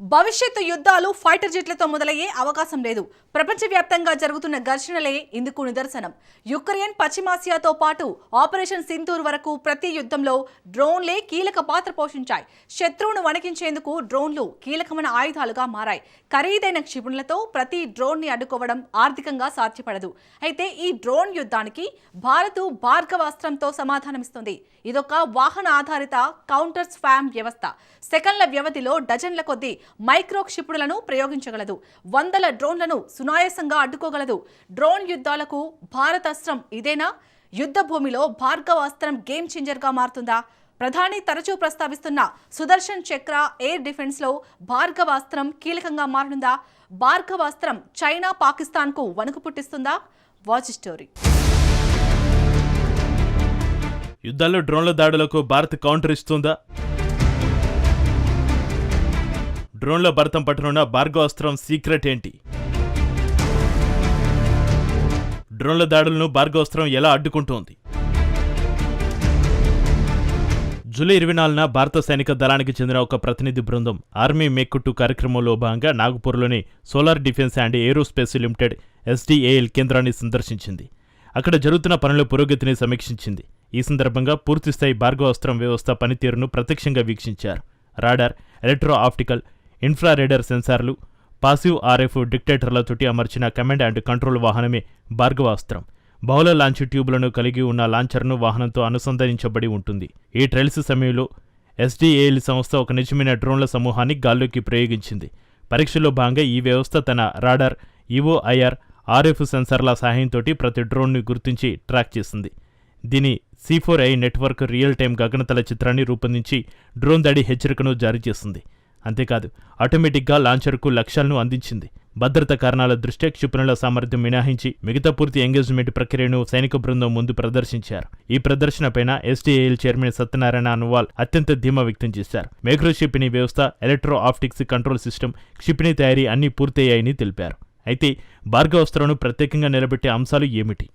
భవిష్యత్తు యుద్ధాలు ఫైటర్ జెట్లతో మొదలయ్యే అవకాశం లేదు. ప్రపంచవ్యాప్తంగా జరుగుతున్న ఘర్షణలే ఇందుకు నిదర్శనం. యుక్రెయిన్, పశ్చిమాసియాతో పాటు ఆపరేషన్ సింధూర్ వరకు ప్రతి యుద్ధంలో డ్రోన్లే కీలక పాత్ర పోషించాయి. శత్రువును వణికించేందుకు డ్రోన్లు కీలకమైన ఆయుధాలుగా మారాయి. ఖరీదైన క్షిపణులతో ప్రతి డ్రోన్ ని అడ్డుకోవడం ఆర్థికంగా సాధ్యపడదు. అయితే ఈ డ్రోన్ యుద్ధానికి భారత్ భార్గవాస్త్రంతో సమాధానమిస్తుంది. ఇదొక వాహన ఆధారిత కౌంటర్ స్పామ్ వ్యవస్థ. సెకన్ల వ్యవధిలో డజన్ల కొద్దీ మైక్రో క్షిపణులను ప్రయోగించగలదు. వందల డ్రోన్లను సునాయాసంగా అడ్డుకోగలదు. డ్రోన్ యుద్ధాలకు భారత అస్త్రం ఇదేనా? యుద్ధ భూమిలో భార్గవాస్త్రం గేమ్ చేంజర్ గా మారుతుందా? ప్రధాని తరచూ ప్రస్తావిస్తున్న సుదర్శన్ చక్ర ఎయిర్ డిఫెన్స్ లో భార్గవాస్త్రం కీలకంగా మారనుందా? భార్గవాస్త్రం చైనా, పాకిస్తాన్ కు వణుకు పుట్టిస్తుందా? Watch story. యుద్ధాల్లో డ్రోన్ల దాడులకు భారత్ కౌంటర్ ఇస్తుందా? డ్రోన్ల భరతం పట్టనున్న భార్గవాస్త్రం సీక్రెట్ ఏంటి? డ్రోన్ల దాడులను భార్గవాస్త్రం ఎలా అడ్డుకుంటోంది? జూలై 24న భారత సైనిక దళానికి చెందిన ఒక ప్రతినిధి బృందం ఆర్మీ మేక్ 2 కార్యక్రమంలో భాగంగా నాగపూర్లోని solar defence and aerospace limited SDAL కేంద్రాన్ని సందర్శించింది. అక్కడ జరుగుతున్న పనుల పురోగతిని సమీక్షించింది. ఈ సందర్భంగా పూర్తిస్థాయి భార్గవాస్త్రం వ్యవస్థ పనితీరును ప్రత్యక్షంగా వీక్షించారు. రాడార్, ఎలక్ట్రో ఆప్టికల్, ఇన్ఫ్రారెడర్ సెన్సార్లు, పాసివ్ RF డిక్టేటర్లతోటి అమర్చిన కమాండ్ అండ్ కంట్రోల్ వాహనమే భార్గవాస్త్రం. బహుళ లాంచ్ ట్యూబ్లను కలిగి ఉన్న లాంచర్ను వాహనంతో అనుసంధానించబడి ఉంటుంది. ఈ ట్రయల్స్ సమయంలో SDAL సంస్థ ఒక నిజమైన డ్రోన్ల సమూహాన్ని గాల్లోకి ప్రయోగించింది. పరీక్షలో భాగంగా ఈ వ్యవస్థ తన రాడార్, EOIR, RF సెన్సార్ల సహాయంతో ప్రతి డ్రోన్ను గుర్తించి ట్రాక్ చేసింది. దీని C4I నెట్వర్క్ రియల్ టైం గగనతల చిత్రాన్ని రూపొందించి డ్రోన్ దాడి హెచ్చరికను జారీ చేసింది. అంతేకాదు, ఆటోమేటిక్గా లాంచర్కు లక్ష్యాలను అందించింది. భద్రతా కారణాల దృష్ట్యా క్షిపణుల సామర్థ్యం మినహాయించి మిగతా పూర్తి ఎంగేజ్మెంట్ ప్రక్రియను సైనిక బృందం ముందు ప్రదర్శించారు. ఈ ప్రదర్శనపైన SDAL చైర్మన్ సత్యనారాయణ అనువాల్ అత్యంత ధీమా వ్యక్తం చేశారు. మైక్రో క్షిపణి వ్యవస్థ, ఎలక్ట్రో ఆప్టిక్స్ కంట్రోల్ సిస్టమ్, క్షిపణి తయారీ అన్నీ పూర్తయ్యాయని తెలిపారు. అయితే భార్గవాస్త్రంను ప్రత్యేకంగా నిలబెట్టే అంశాలు ఏమిటి?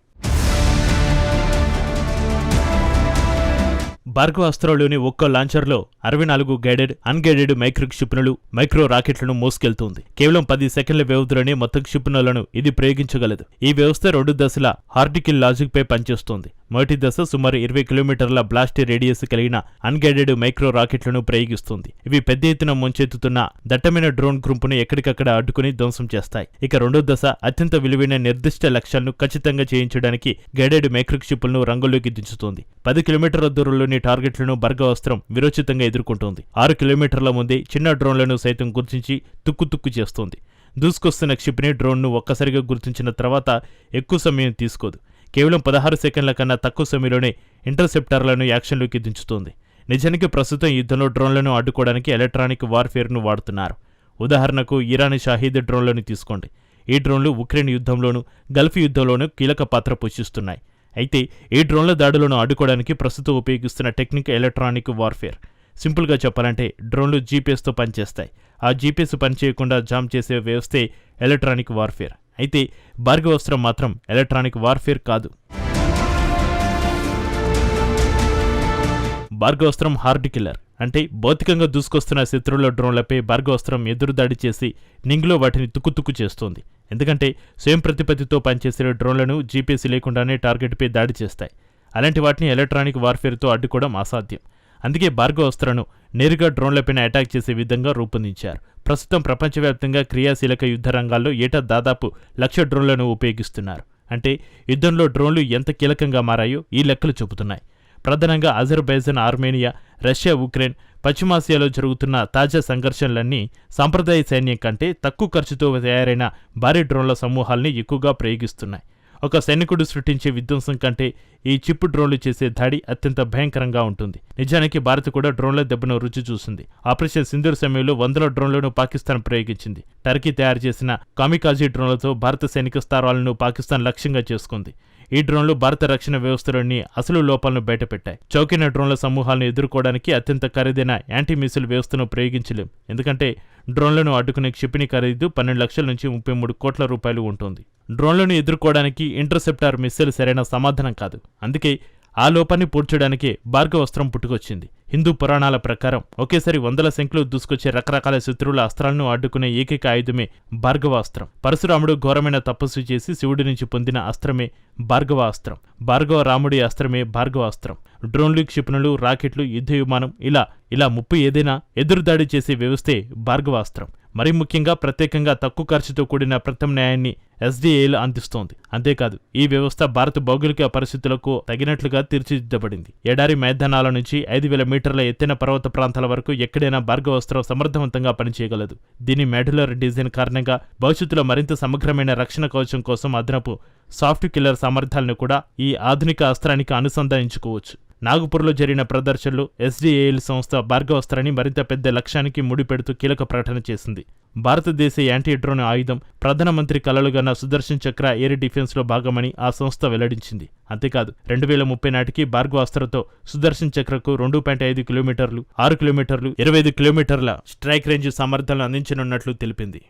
భార్గవాస్త్రంలోని ఒక్కో లాంచర్లో 64 గైడెడ్, అన్గైడెడ్ మైక్రో క్షిపణులు, మైక్రో రాకెట్లను మోసుకెళ్తుంది. కేవలం 10 సెకండ్ల వ్యవధిలోనే మొత్తం క్షిపణులను ఇది ప్రయోగించగలదు. ఈ వ్యవస్థ 2 దశల హార్టికల్ లాజిక్ పై పనిచేస్తోంది. మొదటి దశ సుమారు 20 కిలోమీటర్ల బ్లాస్ట్ రేడియస్ కలిగిన అన్గైడెడ్ మైక్రో రాకెట్లను ప్రయోగిస్తుంది. ఇవి పెద్ద ఎత్తున ముంచెత్తుతున్న దట్టమైన డ్రోన్ గుంపును ఎక్కడికక్కడ అడ్డుకుని ధ్వంసం చేస్తాయి. ఇక రెండో దశ అత్యంత విలువైన నిర్దిష్ట లక్ష్యాలను ఖచ్చితంగా చేయించడానికి గైడెడ్ మైక్రో క్షిపణులను రంగంలోకి దించుతోంది. 10 కిలోమీటర్ల దూరంలోని టార్గెట్లను భార్గవాస్త్రం విరోచితంగా ఎదుర్కొంటోంది. 6 కిలోమీటర్ల ముందే చిన్న డ్రోన్లను సైతం గుర్తించి తుక్కు చేస్తోంది. దూసుకొస్తున్న క్షిపణి డ్రోన్ను ఒక్కసారిగా గుర్తించిన తర్వాత ఎక్కువ సమయం తీసుకోదు. కేవలం 16 సెకండ్ల కన్నా తక్కువ సమయంలోనే ఇంటర్సెప్టార్లను యాక్షన్లోకి దించుతోంది. నిజానికి ప్రస్తుతం యుద్ధంలో డ్రోన్లను అడ్డుకోవడానికి ఎలక్ట్రానిక్ వార్ఫేర్ను వాడుతున్నారు. ఉదాహరణకు ఇరాన్ షాహీద్ డ్రోన్లను తీసుకోండి. ఈ డ్రోన్లు ఉక్రెయిన్ యుద్ధంలోనూ, గల్ఫ్ యుద్ధంలోనూ కీలక పాత్ర పోషిస్తున్నాయి. అయితే ఈ డ్రోన్ల దాడులను అడ్డుకోవడానికి ప్రస్తుతం ఉపయోగిస్తున్న టెక్నిక్ ఎలక్ట్రానిక్ వార్ఫేర్. సింపుల్గా చెప్పాలంటే డ్రోన్లు GPS తో పనిచేస్తాయి. ఆ GPS పనిచేయకుండా జామ్ చేసే వ్యవస్థే ఎలక్ట్రానిక్ వార్ఫేర్. అయితే భార్గవాస్త్రం మాత్రం ఎలక్ట్రానిక్ వార్ఫేర్ కాదు. భార్గవాస్త్రం హార్డ్ కిల్లర్. అంటే భౌతికంగా దూసుకొస్తున్న శత్రువుల డ్రోన్లపై భార్గవాస్త్రం ఎదురుదాడి చేసి నింగిలో వాటిని తుక్కు చేస్తోంది. ఎందుకంటే స్వయం ప్రతిపత్తితో పనిచేసే డ్రోన్లను GPS లేకుండానే టార్గెట్పై దాడి చేస్తాయి. అలాంటి వాటిని ఎలక్ట్రానిక్ వార్ఫేర్తో అడ్డుకోవడం అసాధ్యం. అందుకే భార్గవాస్త్రాన్ని నేరుగా డ్రోన్లపైన అటాక్ చేసే విధంగా రూపొందించారు. ప్రస్తుతం ప్రపంచవ్యాప్తంగా క్రియాశీలక యుద్ధ రంగాల్లో ఏటా దాదాపు 1,00,000 డ్రోన్లను ఉపయోగిస్తున్నారు. అంటే యుద్ధంలో డ్రోన్లు ఎంత కీలకంగా మారాయో ఈ లెక్కలు చెబుతున్నాయి. ప్రధానంగా అజర్బైజాన్, ఆర్మేనియా, రష్యా, ఉక్రెయిన్, పశ్చిమాసియాలో జరుగుతున్న తాజా సంఘర్షణలన్నీ సాంప్రదాయ సైన్యం కంటే తక్కువ ఖర్చుతో తయారైన భారీ డ్రోన్ల సమూహాల్ని ఎక్కువగా ప్రయోగిస్తున్నాయి. ఒక సైనికుడు సృష్టించే విధ్వంసం కంటే ఈ చిప్ డ్రోన్లు చేసే దాడి అత్యంత భయంకరంగా ఉంటుంది. నిజానికి భారత్ కూడా డ్రోన్ల దెబ్బను రుచి చూసింది. ఆపరేషన్ సింధూర్ సమయంలో 100 డ్రోన్లను పాకిస్తాన్ ప్రయోగించింది. టర్కీ తయారు చేసిన కామికాజీ డ్రోన్లతో భారత సైనిక స్థావరాలను పాకిస్తాన్ లక్ష్యంగా చేసుకుంది. ఈ డ్రోన్లు భారత రక్షణ వ్యవస్థలోని అసలు లోపాలను బయటపెట్టాయి. చౌకైన డ్రోన్ల సమూహాలను ఎదుర్కోవడానికి అత్యంత ఖరీదైన యాంటీ మిసైల్ వ్యవస్థను ప్రయోగించలేం. ఎందుకంటే డ్రోన్లను అడ్డుకునే క్షిపణి ఖరీదు 12 లక్షల నుంచి 33 కోట్ల రూపాయలు ఉంటుంది. డ్రోన్లను ఎదుర్కోవడానికి ఇంటర్సెప్టార్ మిసైల్ సరైన సమాధానం కాదు. అందుకే ఆ లోపాన్ని పూడ్చడానికి భార్గవాస్త్రం పుట్టుకొచ్చింది. హిందూ పురాణాల ప్రకారం ఒకేసారి వందల సంఖ్యలో దూసుకొచ్చే రకరకాల శత్రువుల అస్త్రాలను అడ్డుకునే ఏకైక ఆయుధమే భార్గవాస్త్రం. పరశురాముడు ఘోరమైన తపస్సు చేసి శివుడి నుంచి పొందిన అస్త్రమే భార్గవాస్త్రం. భార్గవ రాముడి అస్త్రమే భార్గవాస్త్రం. డ్రోన్లు, క్షిపణులు, రాకెట్లు, యుద్ధ విమానం ఇలా ముప్పు ఏదైనా ఎదురుదాడి చేసే వ్యవస్థే భార్గవాస్త్రం. మరీ ముఖ్యంగా ప్రత్యేకంగా తక్కువ ఖర్చుతో కూడిన ప్రత్యామ్నాయాన్ని SDAL అందిస్తోంది. అంతేకాదు, ఈ వ్యవస్థ భారత భౌగోళిక పరిస్థితులకు తగినట్లుగా తీర్చిదిద్దబడింది. ఎడారి మైదానాల నుంచి 5,000 మీటర్ల ఎత్తైన పర్వత ప్రాంతాల వరకు ఎక్కడైనా భార్గవాస్త్రం సమర్థవంతంగా పనిచేయగలదు. దీని మాడ్యులర్ డిజైన్ కారణంగా భవిష్యత్తులో మరింత సమగ్రమైన రక్షణ కవచం కోసం అదనపు సాఫ్ట్ కిల్లర్ సామర్థ్యాలను కూడా ఈ ఆధునిక అస్త్రానికి అనుసంధానించుకోవచ్చు. నాగపూర్లో జరిగిన ప్రదర్శనలో SDAL సంస్థ భార్గవాస్త్రాన్ని మరింత పెద్ద లక్ష్యానికి ముడిపెడుతూ కీలక ప్రకటన చేసింది. భారతదేశ యాంటీ డ్రోన్ ఆయుధం ప్రధానమంత్రి కలలుగన్న సుదర్శన్ చక్ర ఎయిర్ డిఫెన్స్లో భాగమని ఆ సంస్థ వెల్లడించింది. అంతేకాదు, 2030 నాటికి భార్గవాస్త్రంతో సుదర్శన్ చక్రకు 2.5 కిలోమీటర్లు, 6 కిలోమీటర్లు, 25 కిలోమీటర్ల స్ట్రైక్ రేంజ్ సామర్థ్యాలను అందించనున్నట్లు తెలిపింది.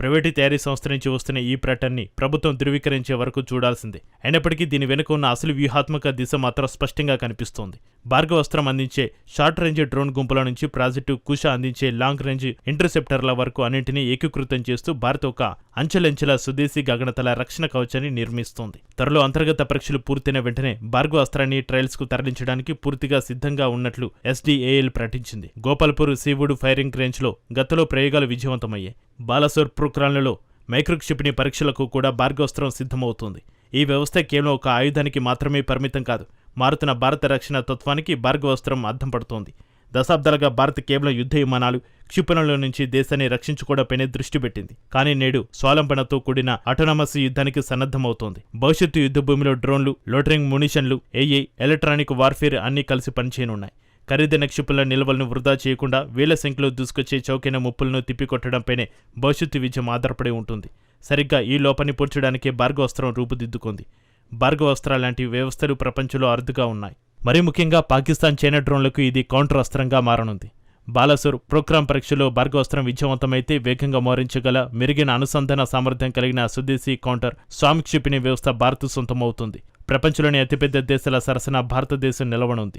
ప్రైవేటు తయారీ సంస్థ నుంచి వస్తున్న ఈ ప్రకటనని ప్రభుత్వం ధృవీకరించే వరకు చూడాల్సిందే. అయినప్పటికీ దీని వెనుక ఉన్న అసలు వ్యూహాత్మక దిశ మాత్రం స్పష్టంగా కనిపిస్తోంది. భార్గవాస్త్రం అందించే షార్ట్ రేంజ్ డ్రోన్ గుంపుల నుంచి ప్రాజెక్టు కుష అందించే లాంగ్ రేంజ్ ఇంటర్సెప్టర్ల వరకు అన్నింటినీ ఏకీకృతం చేస్తూ భారత్ ఒక అంచెలంచెల స్వదేశీ గగనతల రక్షణ కవచాన్ని నిర్మిస్తోంది. త్వరలో అంతర్గత పరీక్షలు పూర్తయిన వెంటనే భార్గవాస్త్రాన్ని ట్రయల్స్ కు తరలించడానికి పూర్తిగా సిద్ధంగా ఉన్నట్లు SDAL ప్రకటించింది. గోపాల్పూర్ సీవుడ్ ఫైరింగ్ రేంజ్ లో గతంలో ప్రయోగాలు విజయవంతమయ్యాయి. బాలసోర్ ప్రోగ్రాంలలో మైక్రోక్షిపణి పరీక్షలకు కూడా భార్గవాస్త్రం సిద్ధమవుతోంది. ఈ వ్యవస్థ కేవలం ఒక ఆయుధానికి మాత్రమే పరిమితం కాదు. మారుతున్న భారత రక్షణ తత్వానికి భార్గవాస్త్రం అద్దం పడుతోంది. దశాబ్దాలుగా భారత్ కేవలం యుద్ధ విమానాలు, క్షిపణుల నుంచి దేశాన్ని రక్షించుకోవడంపైనే దృష్టి పెట్టింది. కానీ నేడు స్వాలంబనతో కూడిన ఆటోనమస్ యుద్ధానికి సన్నద్ధమవుతోంది. భవిష్యత్తు యుద్ధ భూమిలో డ్రోన్లు, లోటరింగ్ మునిషన్లు, AI, ఎలక్ట్రానిక్ వార్ఫేర్ అన్నీ కలిసి పనిచేయనున్నాయి. ఖరీదైన క్షిపణుల నిల్వలను వృధా చేయకుండా వేల సంఖ్యలో దూసుకొచ్చే చౌకైన ముప్పులను తిప్పికొట్టడంపైనే భవిష్యత్తు విజయం ఆధారపడి ఉంటుంది. సరిగ్గా ఈ లోపాన్ని పూడ్చడానికే భార్గవాస్త్రం రూపుదిద్దుకుంది. భార్గవాస్త్రాల లాంటి వ్యవస్థలు ప్రపంచంలో అరుదుగా ఉన్నాయి. మరీ ముఖ్యంగా పాకిస్తాన్, చైనా డ్రోన్లకు ఇది కౌంటర్ అస్త్రంగా మారనుంది. బాలసోర్ ప్రోగ్రాం పరీక్షలో భార్గవాస్త్రం విజయవంతమైతే వేగంగా మోహరించగల మెరుగైన అనుసంధాన సామర్థ్యం కలిగిన స్వదేశీ కౌంటర్ స్వామి క్షిపణి వ్యవస్థ భారత్ సొంతమవుతుంది. ప్రపంచంలోని అతిపెద్ద దేశాల సరసన భారతదేశం నిలవనుంది.